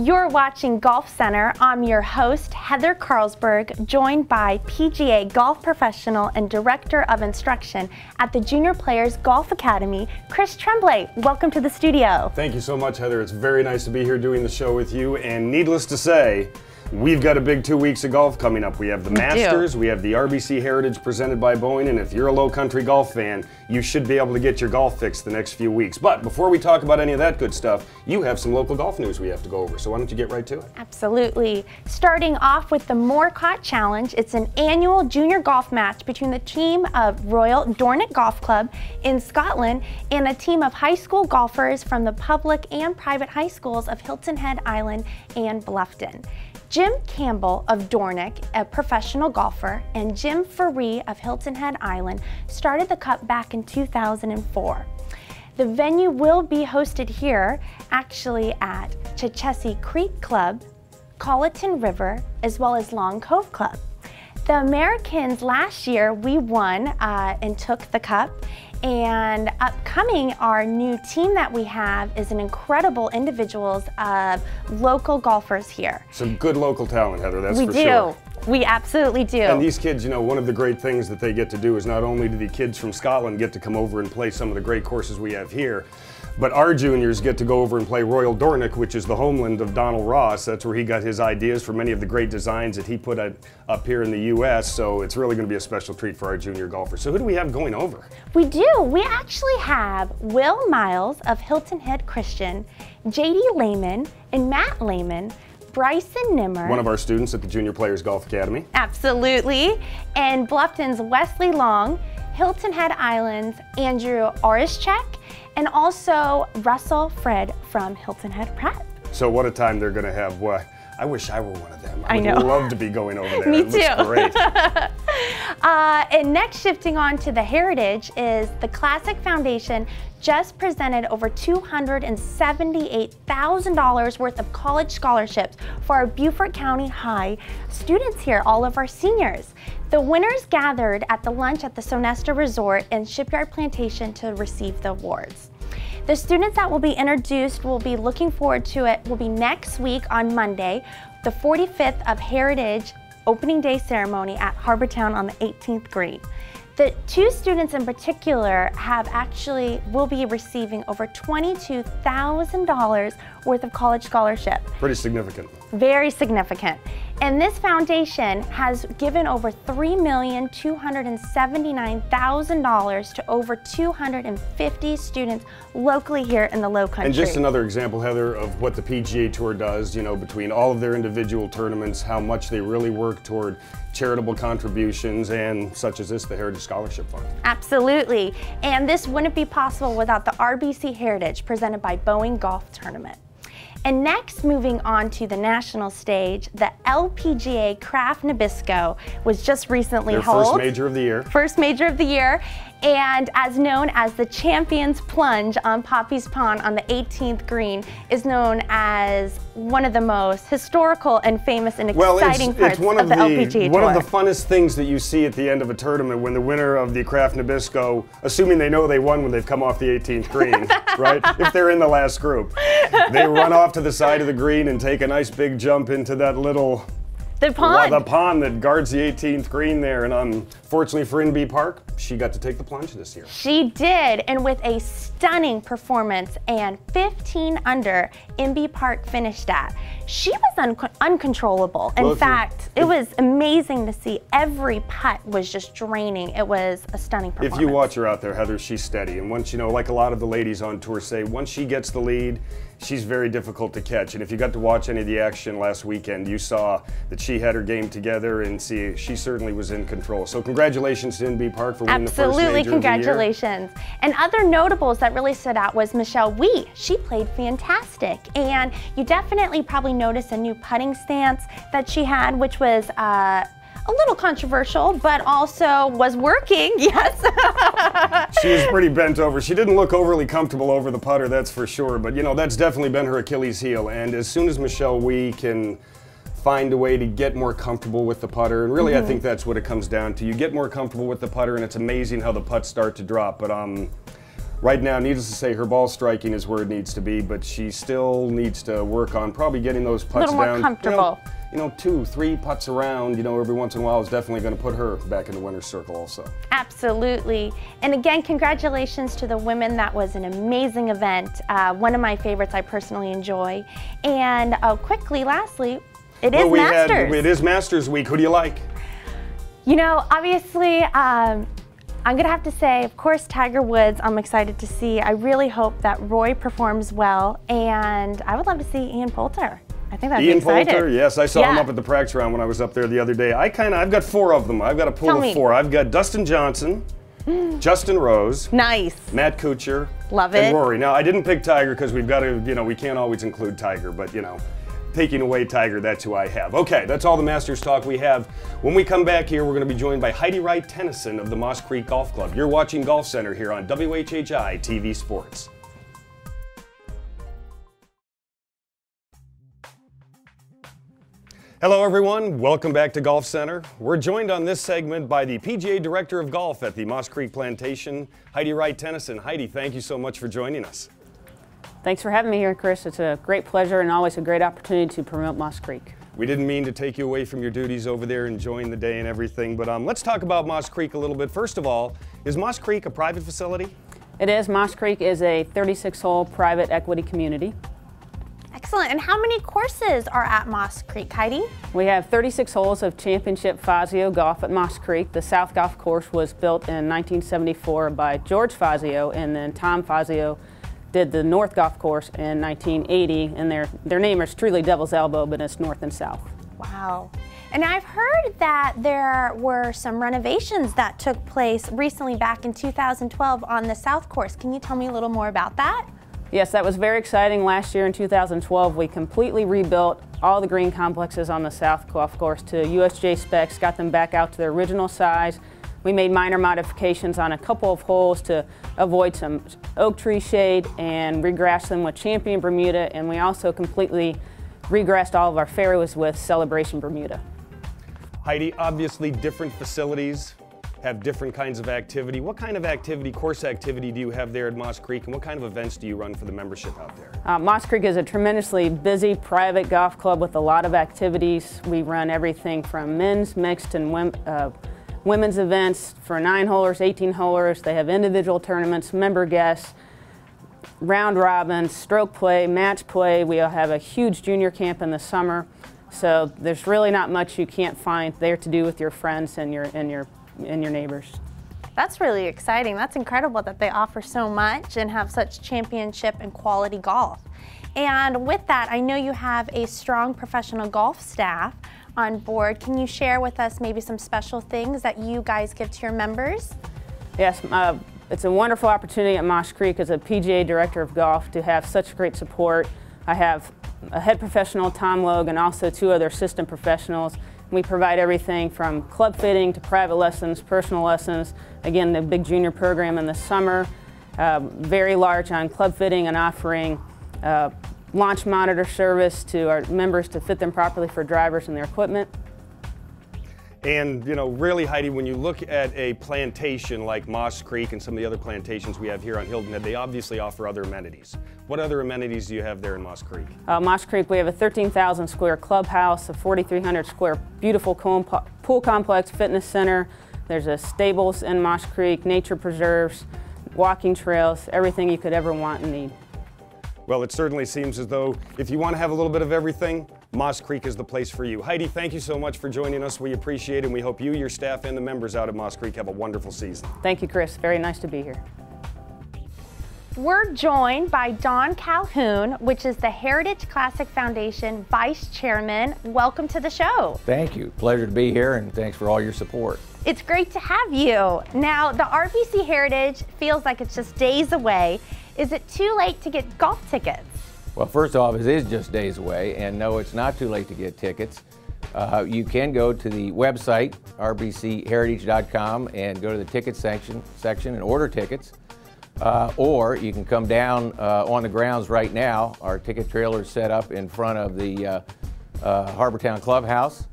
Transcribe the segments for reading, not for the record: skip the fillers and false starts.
You're watching Golf Center. I'm your host, Heather Carlsberg, joined by PGA golf professional and director of instruction at the Junior Players Golf Academy, Chris Tremblay. Welcome to the studio. Thank you so much, Heather. It's very nice to be here doing the show with you, and needless to say, we've got a big 2 weeks of golf coming up. We have the Masters, we have the RBC Heritage presented by Boeing, and if you're a low country golf fan, you should be able to get your golf fixed the next few weeks. But before we talk about any of that good stuff, you have some local golf news we have to go over, so why don't you get right to it? Absolutely. Starting off with the Moorcock Challenge, it's an annual junior golf match between the team of Royal Dornoch Golf Club in Scotland and a team of high school golfers from the public and private high schools of Hilton Head Island and Bluffton. Jim Campbell of Dornoch, a professional golfer, and Jim Faree of Hilton Head Island started the cup back in 2004. The venue will be hosted here, actually at Chechessie Creek Club, Colleton River, as well as Long Cove Club. The Americans last year, we won and took the cup. And upcoming, our new team that we have is an incredible individuals of local golfers here. Some good local talent, Heather, that's for sure. We do. We absolutely do. And these kids, you know, one of the great things that they get to do is not only do the kids from Scotland get to come over and play some of the great courses we have here, but our juniors get to go over and play Royal Dornoch, which is the homeland of Donald Ross. That's where he got his ideas for many of the great designs that he put up here in the U.S., so it's really going to be a special treat for our junior golfers. So who do we have going over? We do. We actually have Will Miles of Hilton Head Christian, J.D. Lehman and Matt Lehman, Bryson Nimmer. One of our students at the Junior Players Golf Academy. Absolutely. And Bluffton's Wesley Long, Hilton Head Island's Andrew Orischek, and also Russell Fred from Hilton Head Prep. So what a time they're going to have. Well, I wish I were one of them. I know. would love to be going over there. Me it too. Looks great. And next, shifting on to the Heritage, is the Classic Foundation just presented over $278,000 worth of college scholarships for our Beaufort County High students here, all of our seniors. The winners gathered at the lunch at the Sonesta Resort and Shipyard Plantation to receive the awards. The students that will be introduced, will be looking forward to it, will be next week on Monday, the 45th of Heritage opening day ceremony at Harbortown on the 18th green. The two students in particular will be receiving over $22,000 worth of college scholarship. Pretty significant. Very significant. And this foundation has given over $3,279,000 to over 250 students locally here in the Low Country. And just another example, Heather, of what the PGA Tour does, you know, between all of their individual tournaments, how much they really work toward charitable contributions, and such as this, the Heritage Scholarship Fund. Absolutely. And this wouldn't be possible without the RBC Heritage presented by Boeing Golf Tournament. And next, moving on to the national stage, the LPGA Craft Nabisco was just recently held. First major of the year. First major of the year. And as known as the Champions Plunge on Poppy's Pond on the 18th green, is known as one of the most historical and famous and exciting parts of the LPGA Tour. One of the funnest things that you see at the end of a tournament when the winner of the Craft Nabisco, assuming they know they won when they've come off the 18th green, right? If they're in the last group, they run off to the side of the green and take a nice big jump into that little the pond that guards the 18th green there, and unfortunately for Inbee Park, she got to take the plunge this year. She did, and with a stunning performance and 15 under, Inbee Park finished at. She was uncontrollable. In fact, it was amazing to see. Every putt was just draining. It was a stunning performance. If you watch her out there, Heather, she's steady, and once, you know, like a lot of the ladies on tour say, once she gets the lead, she's very difficult to catch. And if you got to watch any of the action last weekend, you saw that she had her game together, and she certainly was in control. So congratulations to Inbee Park for winning the first major Absolutely, of the congratulations. And other notables that really stood out was Michelle Wee. She played fantastic. And you definitely probably noticed a new putting stance that she had, which was a little controversial, but also was working, yes. She was pretty bent over. She didn't look overly comfortable over the putter, that's for sure. But, you know, that's definitely been her Achilles heel. And as soon as Michelle Wee can find a way to get more comfortable with the putter, and really I think that's what it comes down to. You get more comfortable with the putter, and it's amazing how the putts start to drop. But Right now, needless to say, her ball striking is where it needs to be, but she still needs to work on probably getting those putts down. A little more comfortable. You know, 2, 3 putts around, every once in a while is definitely going to put her back in the winner's circle also. Absolutely. And again, congratulations to the women. That was an amazing event. One of my favorites I personally enjoy. And quickly, lastly, it is Masters. It is Masters Week. Who do you like? Obviously, I'm going to have to say, of course, Tiger Woods, I'm excited to see. I really hope that Roy performs well, and I would love to see Ian Poulter. I think that'd be exciting. Ian Poulter, yes, I saw him up at the practice round when I was up there the other day. I've got 4 of them. I've got a pool of 4. I've got Dustin Johnson, Justin Rose, nice, Matt Kuchar, love it, and Rory. Now, I didn't pick Tiger because we've got to, we can't always include Tiger, but taking away Tiger, that's who I have. Okay, that's all the Masters talk we have. When we come back here, we're going to be joined by Heidi Wright-Tennyson of the Moss Creek Golf Club. You're watching Golf Center here on WHHI-TV Sports. Hello everyone, welcome back to Golf Center. We're joined on this segment by the PGA Director of Golf at the Moss Creek Plantation, Heidi Wright-Tennyson. Heidi, thank you so much for joining us. Thanks for having me here, Chris. It's a great pleasure and always a great opportunity to promote Moss Creek. We didn't mean to take you away from your duties over there, enjoying the day and everything, but let's talk about Moss Creek a little bit. First of all, is Moss Creek a private facility? It is. Moss Creek is a 36-hole private equity community. Excellent. And how many courses are at Moss Creek, Heidi? We have 36 holes of championship Fazio golf at Moss Creek. The South Golf Course was built in 1974 by George Fazio, and then Tom Fazio did the North Golf Course in 1980, and their name is truly Devil's Elbow, but it's North and South. Wow. And I've heard that there were some renovations that took place recently back in 2012 on the South Course. Can you tell me a little more about that? Yes, that was very exciting. Last year in 2012, we completely rebuilt all the green complexes on the South Golf Course to USJ specs, got them back out to their original size. We made minor modifications on a couple of holes to avoid some oak tree shade and regrassed them with Champion Bermuda, and we also completely regrassed all of our fairways with Celebration Bermuda. Heidi, obviously different facilities have different kinds of activity. What kind of activity, course activity, do you have there at Moss Creek, and what kind of events do you run for the membership out there? Moss Creek is a tremendously busy private golf club with a lot of activities. We run everything from men's, mixed, and women's events for 9-holers, 18-holers. They have individual tournaments, member guests, round robins, stroke play, match play. We have a huge junior camp in the summer. So there's really not much you can't find there to do with your friends and your neighbors. That's really exciting. That's incredible that they offer so much and have such championship and quality golf. And with that, I know you have a strong professional golf staff on board. Can you share with us maybe some special things that you guys give to your members? Yes, it's a wonderful opportunity at Moss Creek as a PGA Director of Golf to have such great support. I have a head professional, Tom Logue, and also 2 other assistant professionals. We provide everything from club fitting to private lessons, personal lessons. Again, the big junior program in the summer, very large on club fitting and offering launch monitor service to our members to fit them properly for drivers and their equipment. And really, Heidi, when you look at a plantation like Moss Creek and some of the other plantations we have here on Hilton Head, they obviously offer other amenities. What other amenities do you have there in Moss Creek? Moss Creek, we have a 13,000 square clubhouse, a 4,300 square beautiful pool complex, fitness center. There's a stables in Moss Creek, nature preserves, walking trails, everything you could ever want and need. Well, it certainly seems as though if you want to have a little bit of everything, Moss Creek is the place for you. Heidi, thank you so much for joining us. We appreciate it, and we hope you, your staff, and the members out at Moss Creek have a wonderful season. Thank you, Chris. Very nice to be here. We're joined by Don Calhoun, which is the Heritage Classic Foundation Vice Chairman. Welcome to the show. Thank you. Pleasure to be here, and thanks for all your support. It's great to have you. Now, the RBC Heritage feels like it's just days away. Is it too late to get golf tickets? Well, first off, it is just days away, and no, it's not too late to get tickets. You can go to the website, rbcheritage.com, and go to the ticket section and order tickets. Or you can come down on the grounds right now. Our ticket trailer is set up in front of the Harbortown Clubhouse.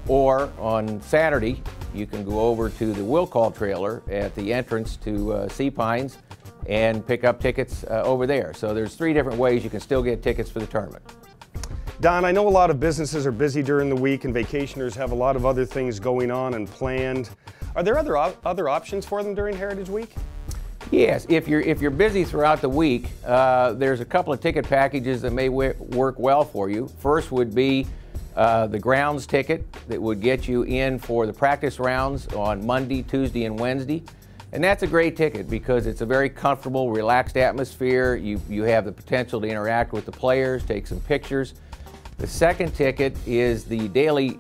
Or on Saturday, you can go over to the Will Call trailer at the entrance to Sea Pines and pick up tickets over there. So there's 3 different ways you can still get tickets for the tournament. Don, I know a lot of businesses are busy during the week and vacationers have a lot of other things going on and planned. Are there other options for them during Heritage Week? Yes, if you're busy throughout the week, there's a couple of ticket packages that may work well for you. First would be the grounds ticket that would get you in for the practice rounds on Monday, Tuesday, and Wednesday. And that's a great ticket because it's a very comfortable, relaxed atmosphere. You have the potential to interact with the players, take some pictures. The second ticket is the daily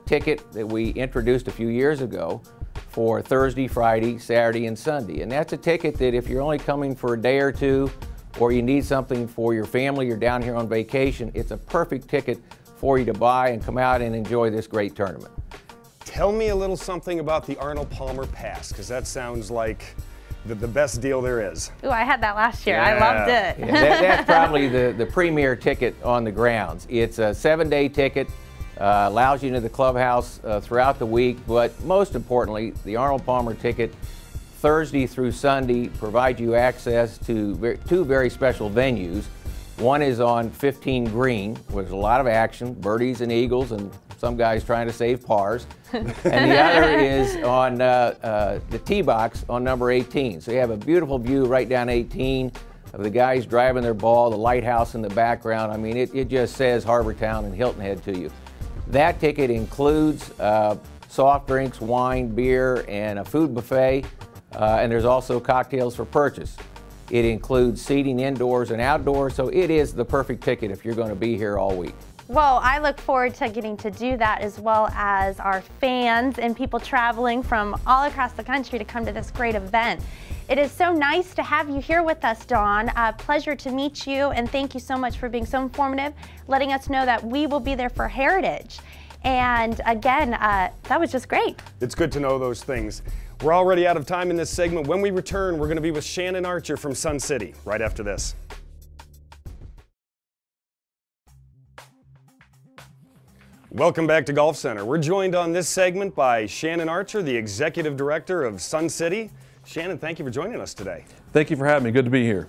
ticket that we introduced a few years ago for Thursday, Friday, Saturday, and Sunday. And that's a ticket that if you're only coming for a day or two, or you need something for your family, you're down here on vacation, it's a perfect ticket for you to buy and come out and enjoy this great tournament. Tell me a little something about the Arnold Palmer Pass, because that sounds like the best deal there is. Ooh, I had that last year. Yeah. I loved it. Yeah, that's probably the premier ticket on the grounds. It's a 7-day ticket, allows you into the clubhouse throughout the week, but most importantly, the Arnold Palmer ticket, Thursday through Sunday, provides you access to 2 very special venues. One is on 15 Green, where there's a lot of action, birdies and eagles, and some guys trying to save pars. And the other is on the tee box on number 18. So you have a beautiful view right down 18 of the guys driving their ball, the lighthouse in the background. I mean, it just says Harbor Town and Hilton Head to you. That ticket includes soft drinks, wine, beer, and a food buffet, and there's also cocktails for purchase. It includes seating indoors and outdoors, so it is the perfect ticket if you're going to be here all week. Well, I look forward to getting to do that, as well as our fans and people traveling from all across the country to come to this great event. It is so nice to have you here with us, Dawn. A pleasure to meet you, and thank you so much for being so informative, letting us know that we will be there for Heritage. And again, that was just great. It's good to know those things. We're already out of time in this segment. When we return, we're going to be with Shannon Archer from Sun City right after this. Welcome back to Golf Center. We're joined on this segment by Shannon Archer, the Executive Director of Sun City. Shannon, thank you for joining us today. Thank you for having me. Good to be here.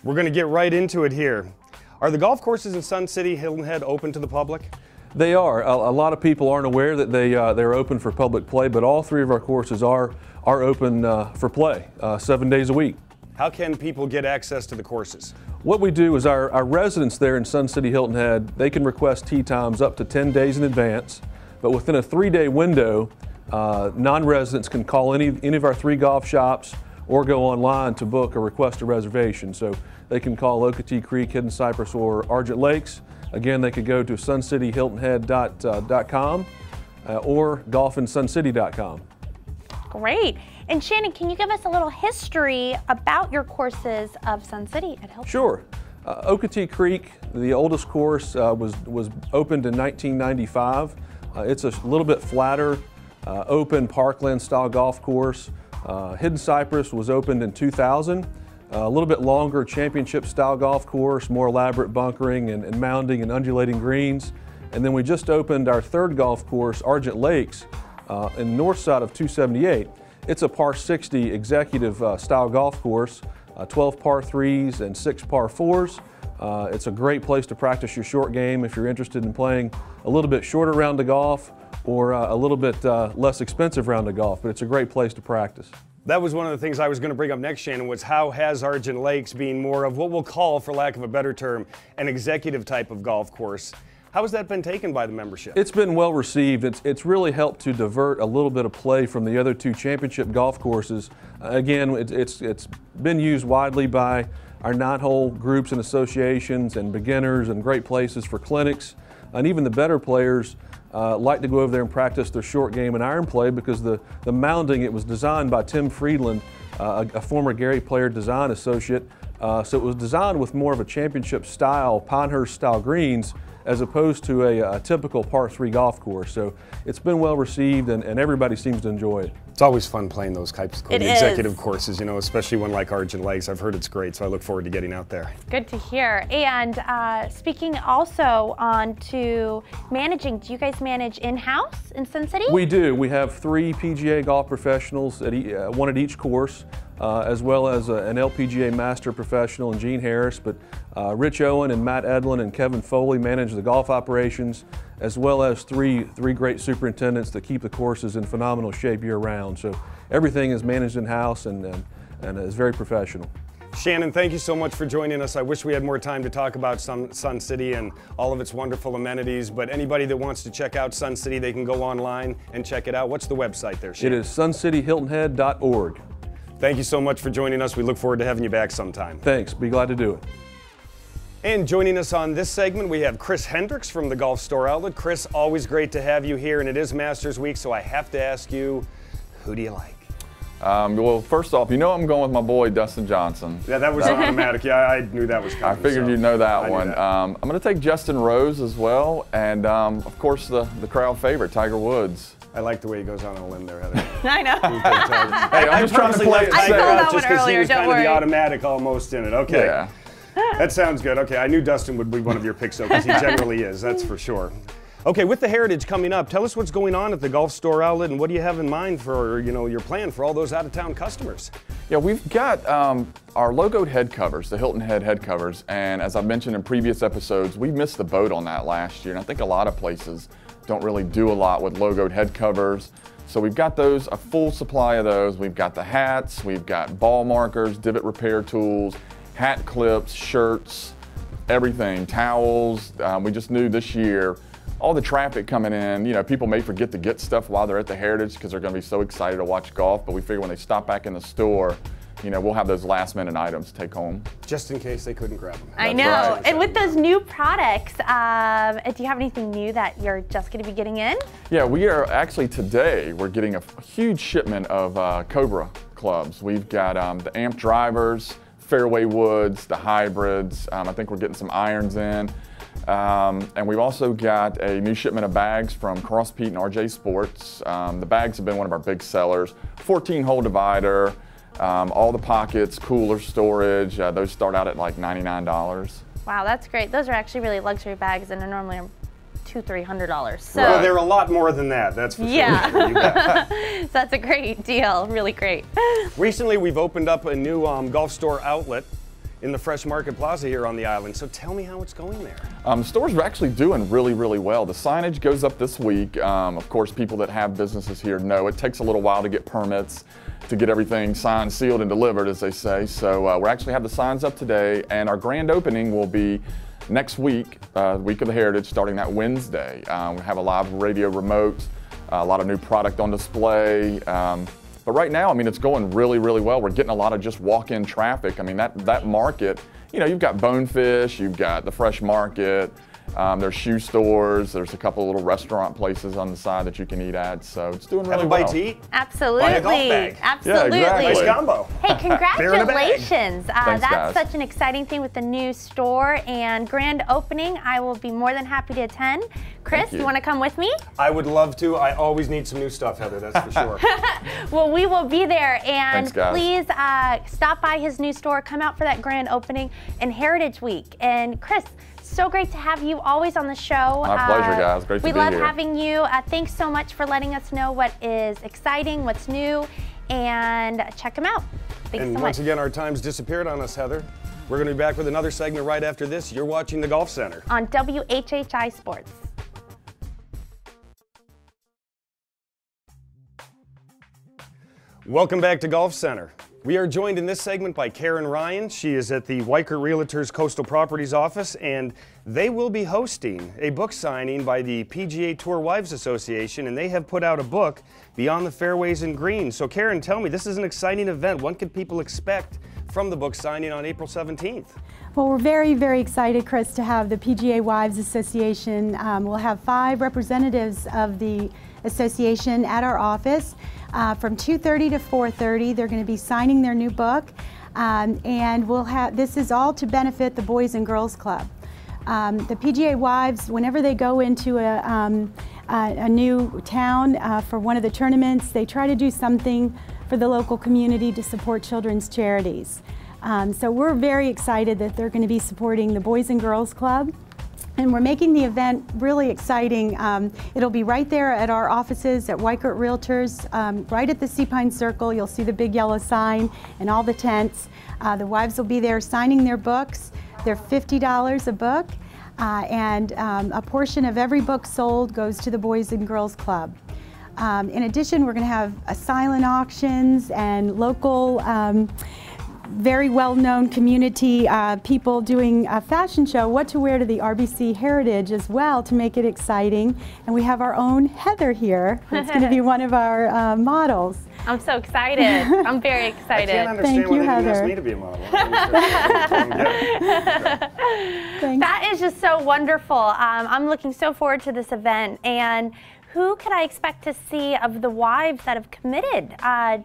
We're going to get right into it here. Are the golf courses in Sun City, Hilton Head open to the public? They are. A lot of people aren't aware that they're open for public play, but all 3 of our courses are open for play 7 days a week. How can people get access to the courses? What we do is our residents there in Sun City, Hilton Head, they can request tee times up to 10 days in advance, but within a 3-day window, non-residents can call any of our 3 golf shops or go online to book or request a reservation. So they can call Okatee Creek, Hidden Cypress, or Argent Lakes. Again, they could go to suncityhiltonhead.com or golfinsuncity.com. Great. And Shannon, can you give us a little history about your courses of Sun City at Hilton? Sure. Okatee Creek, the oldest course, was opened in 1995. It's a little bit flatter, open parkland style golf course. Hidden Cypress was opened in 2000. A little bit longer championship style golf course, more elaborate bunkering and mounding and undulating greens. And then we just opened our 3rd golf course, Argent Lakes, in the north side of 278. It's a par 60 executive style golf course, 12 par 3s and 6 par 4s. It's a great place to practice your short game if you're interested in playing a little bit shorter round of golf or a little bit less expensive round of golf, but it's a great place to practice. That was one of the things I was going to bring up next, Shannon, was how has Argent Lakes being more of what we'll call, for lack of a better term, an executive type of golf course. How has that been taken by the membership? It's been well received. It's really helped to divert a little bit of play from the other 2 championship golf courses. Again, it's been used widely by our 9-hole groups and associations and beginners, and great places for clinics. And even the better players like to go over there and practice their short game and iron play, because the mounding, it was designed by Tim Friedland, a former Gary Player design associate. So it was designed with more of a championship style, Pinehurst style greens, as opposed to a typical par 3 golf course. So it's been well received, and everybody seems to enjoy it. It's always fun playing those types of It executive is. courses, you know, especially one like Argent Lakes. I've heard it's great, so I look forward to getting out there. Good to hear. And speaking also on to managing, do you guys manage in-house in Sun City? We do. We have 3 PGA golf professionals, one at each course. as well as an LPGA Master Professional in Gene Harris, but Rich Owen and Matt Edlin and Kevin Foley manage the golf operations, as well as three great superintendents that keep the courses in phenomenal shape year-round. So everything is managed in-house and is very professional. Shannon, thank you so much for joining us. I wish we had more time to talk about Sun City and all of its wonderful amenities, but anybody that wants to check out Sun City, they can go online and check it out. What's the website there, Shannon? It is suncityhiltonhead.org. Thank you so much for joining us. We look forward to having you back sometime. Thanks. Be glad to do it. And joining us on this segment, we have Chris Hendricks from the Golf Store Outlet. Chris, always great to have you here, and it is Masters Week, so I have to ask you, who do you like? Well, first off, you know I'm going with my boy Dustin Johnson. Yeah, that was automatic. Yeah, I knew that was coming. I figured you'd know that one. That. I'm going to take Justin Rose as well, and of course the crowd favorite, Tiger Woods. I like the way he goes on a limb there, Heather. I know. Hey, I'm just trying to play it I saw that just one because he earlier, was don't kind of worry. the automatic almost in it. Okay. Yeah. That sounds good. Okay, I knew Dustin would be one of your picks, though, because he generally is, that's for sure. Okay, with the Heritage coming up, tell us what's going on at the Golf Store Outlet and what do you have in mind for, your plan for all those out-of-town customers? Yeah, we've got our logoed head covers, the Hilton head covers, and as I've mentioned in previous episodes, we missed the boat on that last year, and I think a lot of places don't really do a lot with logoed head covers. So we've got those, a full supply of those. We've got the hats, we've got ball markers, divot repair tools, hat clips, shirts, everything, towels. We just knew this year, all the traffic coming in, people may forget to get stuff while they're at the Heritage because they're going to be so excited to watch golf, but we figure when they stop back in the store, we'll have those last minute items to take home. Just in case they couldn't grab them. I know. right. And with those new products, do you have anything new that you're just going to be getting in? Yeah, we are actually today, we're getting a huge shipment of Cobra clubs. We've got the amp drivers, fairway woods, the hybrids. I think we're getting some irons in. And we've also got a new shipment of bags from Cross Pete and RJ Sports. The bags have been one of our big sellers. 14-hole divider, all the pockets, cooler storage. Those start out at like $99. Wow, that's great. Those are actually really luxury bags and they're normally $200–300. So Well, they're a lot more than that, that's for sure. Yeah. You bet. so that's a great deal, really great. Recently, we've opened up a new Golf Store Outlet in the Fresh Market Plaza here on the island. So tell me how it's going there. The stores are actually doing really, really well. The signage goes up this week. Of course, people that have businesses here know it takes a little while to get permits, to get everything signed, sealed, and delivered, as they say. So we actually have the signs up today, and our grand opening will be next week, week of the Heritage, starting that Wednesday. We have a live radio remote, a lot of new product on display. But right now, it's going really, really well. We're getting a lot of just walk-in traffic. That market, you've got Bonefish, you've got the Fresh Market, there's shoe stores, there's a couple of little restaurant places on the side that you can eat at, so it's doing really well. Have a bite to eat? Absolutely. Buy a golf bag. Absolutely. Yeah, exactly. Nice combo. Hey, Beer in a bag. congratulations. Thanks, that's guys. such an exciting thing with the new store and grand opening. I will be more than happy to attend. Chris, Thank you. you want to come with me? I would love to. I always need some new stuff, Heather, that's for sure. Well, we will be there, and Thanks, guys. please stop by his new store, come out for that grand opening and Heritage Week. And Chris, so great to have you always on the show. My pleasure, guys. Great to be We love here. having you. Thanks so much for letting us know what is exciting, what's new, and check them out. Thanks And so once much. again, our time's disappeared on us, Heather. We're going to be back with another segment right after this. You're watching the Golf Center. On WHHI Sports. Welcome back to Golf Center. We are joined in this segment by Karen Ryan. She is at the Weicker Realtors Coastal Properties office, and they will be hosting a book signing by the PGA Tour Wives Association, and they have put out a book, Beyond the Fairways and Greens. So Karen, tell me, this is an exciting event. What can people expect from the book signing on April 17th? Well, we're very, very excited, Chris, to have the PGA Wives Association. We'll have 5 representatives of the association at our office. From 2:30 to 4:30, they're going to be signing their new book, and we'll have. This is all to benefit the Boys and Girls Club. The PGA Wives, whenever they go into a new town for one of the tournaments, they try to do something for the local community to support children's charities. So we're very excited that they're going to be supporting the Boys and Girls Club. And we're making the event really exciting. It'll be right there at our offices at Weichert Realtors, right at the Sea Pine Circle. You'll see the big yellow sign and all the tents. The wives will be there signing their books. They're $50 a book, and a portion of every book sold goes to the Boys and Girls Club. In addition, we're going to have silent auctions and local very well-known community people doing a fashion show, what to wear to the RBC Heritage as well, to make it exciting. And we have our own Heather here, who's going to be one of our models. I'm so excited. I'm very excited. I can't understand why they didn't ask me to be a model. That is just so wonderful. I'm looking so forward to this event. And who could I expect to see of the wives that have committed?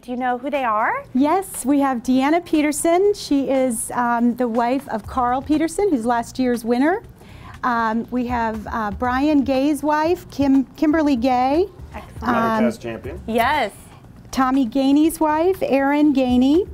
Do you know who they are? Yes, we have Deanna Peterson. She is the wife of Carl Peterson, who's last year's winner. We have Brian Gay's wife, Kimberly Gay. Excellent. Another past champion. Yes. Tommy Gainey's wife, Erin Gainey.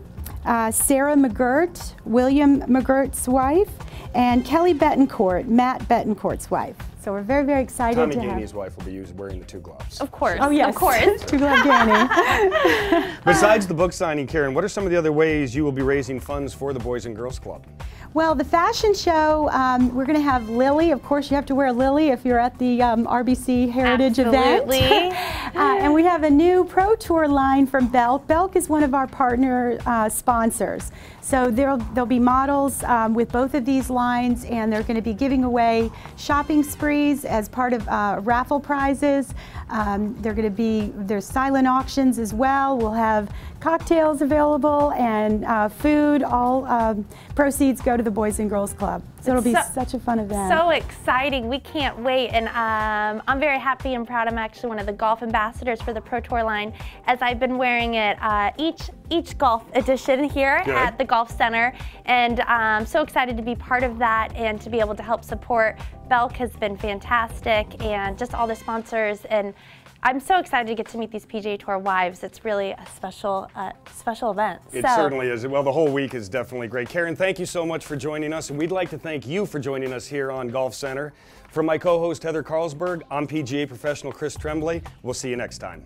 Sarah McGirt, William McGirt's wife, and Kelly Betancourt, Matt Betancourt's wife. So we're very, very excited Tommy to have... Gainey's wife will be wearing the two gloves. Of course. Oh, yes. Of course. Two glove Gainey. Besides the book signing, Karen, what are some of the other ways you will be raising funds for the Boys and Girls Club? Well, the fashion show, we're going to have Lily. Of course, you have to wear a lily if you're at the RBC Heritage Absolutely. event. And we have a new Pro Tour line from Belk. Belk is one of our partner sponsors. So there'll be models with both of these lines, and they're going to be giving away shopping sprees as part of raffle prizes. There's silent auctions as well. We'll have cocktails available and food. All proceeds go to the Boys and Girls Club. So it'll be such a fun event. So exciting. We can't wait. And I'm very happy and proud. I'm actually one of the golf ambassadors for the Pro Tour line, as I've been wearing it each golf edition here at the Golf Center. And I'm so excited to be part of that and to be able to help support. Belk has been fantastic, and just all the sponsors. And I'm so excited to get to meet these PGA Tour wives. It's really a special event. It certainly is. Well, the whole week is definitely great. Karen, thank you so much for joining us, and we'd like to thank you for joining us here on Golf Center. From my co-host Heather Carlsberg, I'm PGA professional Chris Tremblay. We'll see you next time.